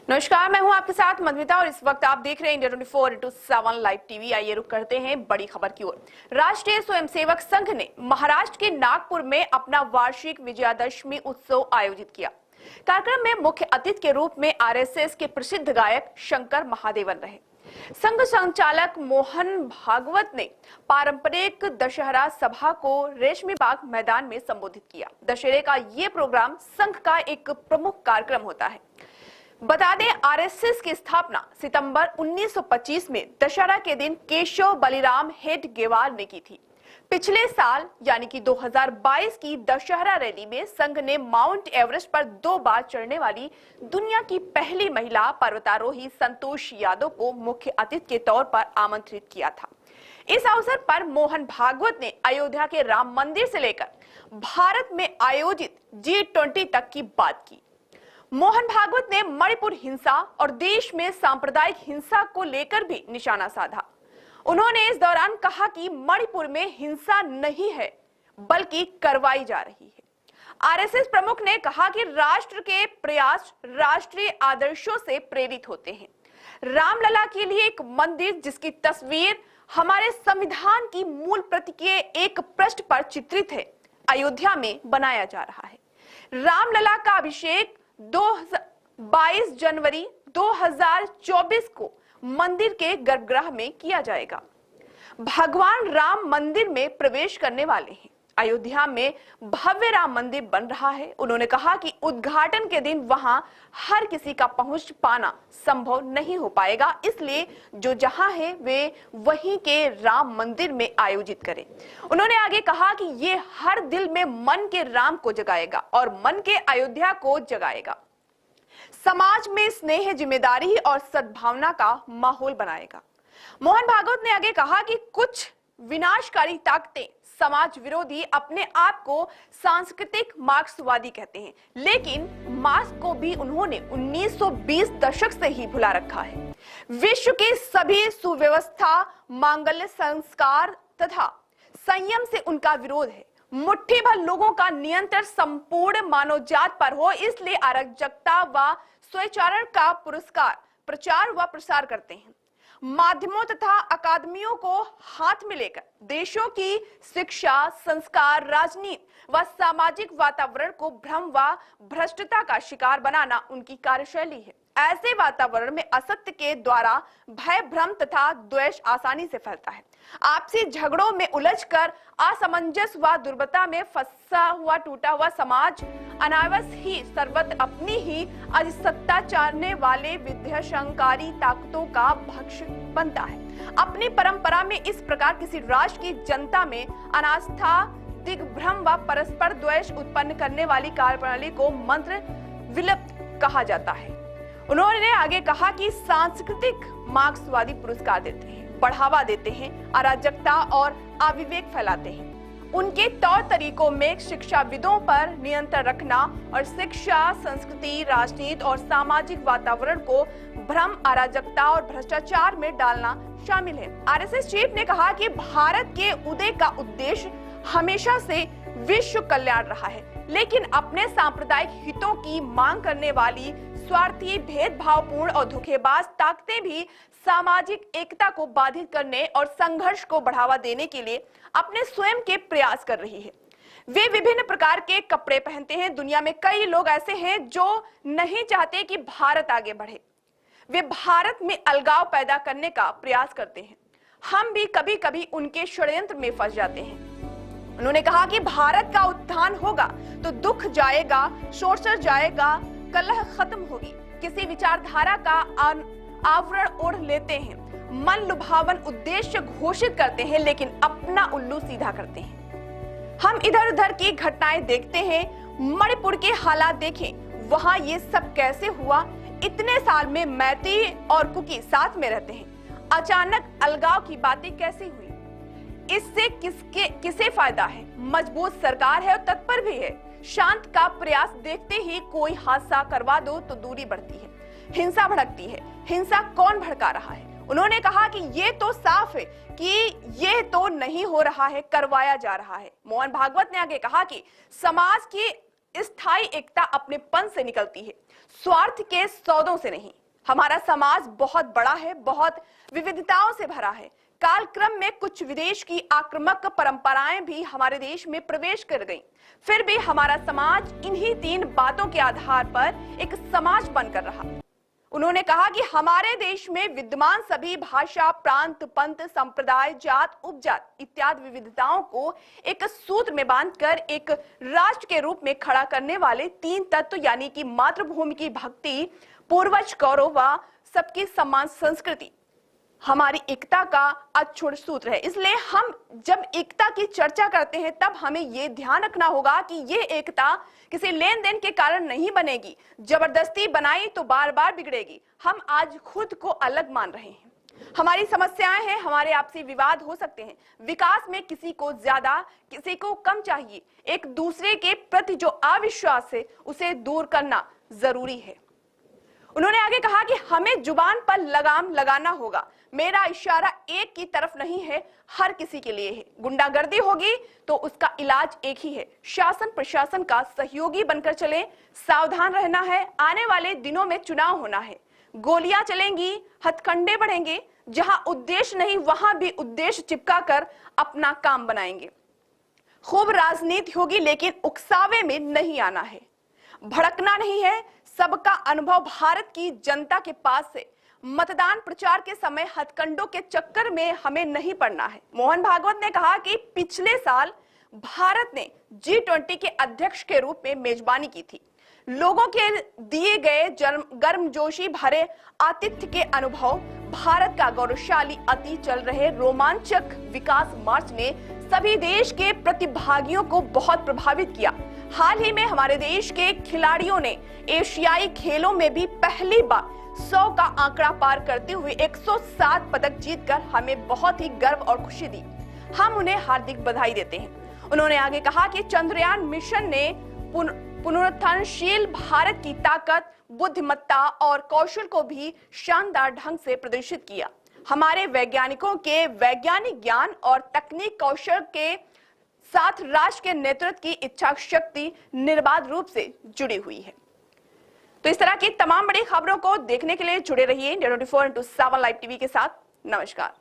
नमस्कार, मैं हूं आपके साथ मधुमिता और इस वक्त आप देख रहे हैं इंडिया 24/7 लाइव टीवी। आइए रुक करते हैं बड़ी खबर की ओर। राष्ट्रीय स्वयंसेवक संघ ने महाराष्ट्र के नागपुर में अपना वार्षिक विजयादशमी उत्सव आयोजित किया। कार्यक्रम में मुख्य अतिथि के रूप में आरएसएस के प्रसिद्ध गायक शंकर महादेवन रहे। संघ संचालक मोहन भागवत ने पारंपरिक दशहरा सभा को रेशमी बाग मैदान में संबोधित किया। दशहरे का ये प्रोग्राम संघ का एक प्रमुख कार्यक्रम होता है। बता दें, आरएसएस की स्थापना सितंबर 1925 में दशहरा के दिन केशव बलिराम हेडगेवार ने की थी। पिछले साल यानी कि 2022 की दशहरा रैली में संघ ने माउंट एवरेस्ट पर 2 बार चढ़ने वाली दुनिया की पहली महिला पर्वतारोही संतोष यादव को मुख्य अतिथि के तौर पर आमंत्रित किया था। इस अवसर पर मोहन भागवत ने अयोध्या के राम मंदिर से लेकर भारत में आयोजित G20 तक की बात की। मोहन भागवत ने मणिपुर हिंसा और देश में सांप्रदायिक हिंसा को लेकर भी निशाना साधा। उन्होंने इस दौरान कहा कि मणिपुर में हिंसा नहीं है बल्कि करवाई जा रही है। आरएसएस प्रमुख ने कहा कि राष्ट्र के प्रयास राष्ट्रीय आदर्शों से प्रेरित होते हैं। रामलला के लिए एक मंदिर जिसकी तस्वीर हमारे संविधान की मूल प्रति के एक पृष्ठ पर चित्रित है, अयोध्या में बनाया जा रहा है। रामलला का अभिषेक 22 जनवरी 2024 को मंदिर के गर्भगृह में किया जाएगा। भगवान राम मंदिर में प्रवेश करने वाले हैं। अयोध्या में भव्य राम मंदिर बन रहा है। उन्होंने कहा कि उद्घाटन के दिन वहां हर किसी का पहुंच पाना संभव नहीं हो पाएगा, इसलिए जो जहां है वे वहीं के राम मंदिर में आयोजित करें। उन्होंने आगे कहा कि ये हर दिल में मन के राम को जगाएगा और मन के अयोध्या को जगाएगा। समाज में स्नेह, जिम्मेदारी और सद्भावना का माहौल बनाएगा। मोहन भागवत ने आगे कहा कि कुछ विनाशकारी ताकतें, समाज विरोधी अपने आप को सांस्कृतिक मार्क्सवादी कहते हैं, लेकिन मार्क्स को भी उन्होंने 1920 दशक से ही भुला रखा है। विश्व के सभी सुव्यवस्था, मांगल्य संस्कार तथा संयम से उनका विरोध है। मुट्ठी भर लोगों का नियंत्रण संपूर्ण मानव जात पर हो, इसलिए अराजकता व स्वैच्छाचारण का पुरस्कार प्रचार व प्रसार करते हैं। माध्यमों तथा अकादमियों को हाथ में लेकर देशों की शिक्षा, संस्कार, राजनीति व सामाजिक वातावरण को भ्रम व भ्रष्टता का शिकार बनाना उनकी कार्यशैली है। ऐसे वातावरण में असत्य के द्वारा भय, भ्रम तथा द्वेष आसानी से फैलता है। आपसी झगड़ों में उलझकर असमंजस व दुर्बलता में फंसा हुआ टूटा हुआ समाज अनावश्यक ही सर्वत्र अपनी ही अधिसत्ता चाहने वाले विध्वंसकारी ताकतों का भक्ष बनता है। अपनी परंपरा में इस प्रकार किसी राष्ट्र की जनता में अनास्था, दिग्भ्रम व परस्पर द्वेष उत्पन्न करने वाली कार्यप्रणाली को मंत्र विलुप्त कहा जाता है। उन्होंने आगे कहा कि सांस्कृतिक मार्क्सवादी पुरस्कार देते हैं, बढ़ावा देते हैं, अराजकता और अविवेक फैलाते हैं। उनके तौर तरीकों में शिक्षाविदों पर नियंत्रण रखना और शिक्षा, संस्कृति, राजनीति और सामाजिक वातावरण को भ्रम, अराजकता और भ्रष्टाचार में डालना शामिल है। आरएसएस चीफ ने कहा कि भारत के उदय का उद्देश्य हमेशा से विश्व कल्याण रहा है, लेकिन अपने सांप्रदायिक हितों की मांग करने वाली स्वार्थी, भेदभावपूर्ण और धोखेबाज ताकतें भी सामाजिक एकता को बाधित करने और संघर्ष को बढ़ावा देने के लिए अपने स्वयं के प्रयास कर रही है। वे विभिन्न प्रकार के कपड़े पहनते हैं। दुनिया में कई लोग ऐसे हैं जो नहीं चाहते कि भारत आगे बढ़े। वे भारत में अलगाव पैदा करने का प्रयास करते हैं। हम भी कभी कभी उनके षड्यंत्र में फंस जाते हैं। उन्होंने कहा कि भारत का उत्थान होगा तो दुख जाएगा, शोषण जाएगा, कलह खत्म होगी। किसी विचारधारा का आवरण ओढ़ लेते हैं, मन लुभावन उद्देश्य घोषित करते हैं, लेकिन अपना उल्लू सीधा करते हैं। हम इधर उधर की घटनाएं देखते हैं। मणिपुर के हालात देखें, वहां ये सब कैसे हुआ। इतने साल में मैती और कुकी साथ में रहते हैं, अचानक अलगाव की बातें कैसे हुई। इससे किसे फायदा है। मजबूत सरकार है और तत्पर भी है। शांत का प्रयास देखते ही कोई हादसा करवा दो तो दूरी बढ़ती है, हिंसा भड़कती है। हिंसा कौन भड़का रहा है? उन्होंने कहा कि ये तो साफ है कि ये तो नहीं हो रहा है, करवाया जा रहा है। मोहन भागवत ने आगे कहा कि समाज की स्थायी एकता अपनेपन से निकलती है, स्वार्थ के सौदों से नहीं। हमारा समाज बहुत बड़ा है, बहुत विविधताओं से भरा है। कालक्रम में कुछ विदेश की आक्रामक परंपराएं भी हमारे देश में प्रवेश कर गईं। फिर भी हमारा समाज इन्हीं 3 बातों के आधार पर एक समाज बनकर रहा। उन्होंने कहा कि हमारे देश में विद्यमान सभी भाषा, प्रांत, पंथ, संप्रदाय, जात, उपजात इत्यादि विविधताओं को एक सूत्र में बांधकर एक राष्ट्र के रूप में खड़ा करने वाले 3 तत्व यानी कि मातृभूमि की भक्ति, पूर्वज गौरव व सबकी सम्मान संस्कृति हमारी एकता का अक्षुण्ण सूत्र है। इसलिए हम जब एकता की चर्चा करते हैं तब हमें यह ध्यान रखना होगा कि यह एकता किसी लेन देन के कारण नहीं बनेगी। जबरदस्ती बनाई तो बार बार बिगड़ेगी। हम आज खुद को अलग मान रहे हैं, हमारी समस्याएं हैं, हमारे आपसी विवाद हो सकते हैं। विकास में किसी को ज्यादा, किसी को कम चाहिए। एक दूसरे के प्रति जो अविश्वास है उसे दूर करना जरूरी है। उन्होंने आगे कहा कि हमें जुबान पर लगाम लगाना होगा। मेरा इशारा एक की तरफ नहीं है, हर किसी के लिए है। गुंडागर्दी होगी तो उसका इलाज एक ही है, शासन प्रशासन का सहयोगी बनकर चलें। सावधान रहना है, आने वाले दिनों में चुनाव होना है। गोलियां चलेंगी, हथकंडे बढ़ेंगे। जहां उद्देश्य नहीं वहां भी उद्देश्य चिपका कर अपना काम बनाएंगे। खूब राजनीति होगी लेकिन उकसावे में नहीं आना है, भड़कना नहीं है। सबका अनुभव भारत की जनता के पास है। मतदान प्रचार के समय हथकंडों के चक्कर में हमें नहीं पड़ना है। मोहन भागवत ने कहा कि पिछले साल भारत ने G20 के अध्यक्ष के रूप में मेजबानी की थी। लोगों के दिए गए गर्मजोशी भरे आतिथ्य के अनुभव, भारत का गौरवशाली अतीत चल रहे रोमांचक विकास मार्च ने सभी देश के प्रतिभागियों को बहुत प्रभावित किया। हाल ही में हमारे देश के खिलाड़ियों ने एशियाई खेलों में भी पहली बार 100 का आंकड़ा पार करते हुए 107 पदक जीतकर हमें बहुत ही गर्व और खुशी दी। हम उन्हें हार्दिक बधाई देते हैं। उन्होंने आगे कहा कि चंद्रयान मिशन ने पुनरुत्थानशील भारत की ताकत, बुद्धिमत्ता और कौशल को भी शानदार ढंग से प्रदर्शित किया। हमारे वैज्ञानिकों के वैज्ञानिक ज्ञान और तकनीक कौशल के साथ राष्ट्र के नेतृत्व की इच्छा शक्ति निर्बाध रूप से जुड़ी हुई है। तो इस तरह की तमाम बड़ी खबरों को देखने के लिए जुड़े रहिए इंडिया 24/7 लाइव टीवी के साथ। नमस्कार।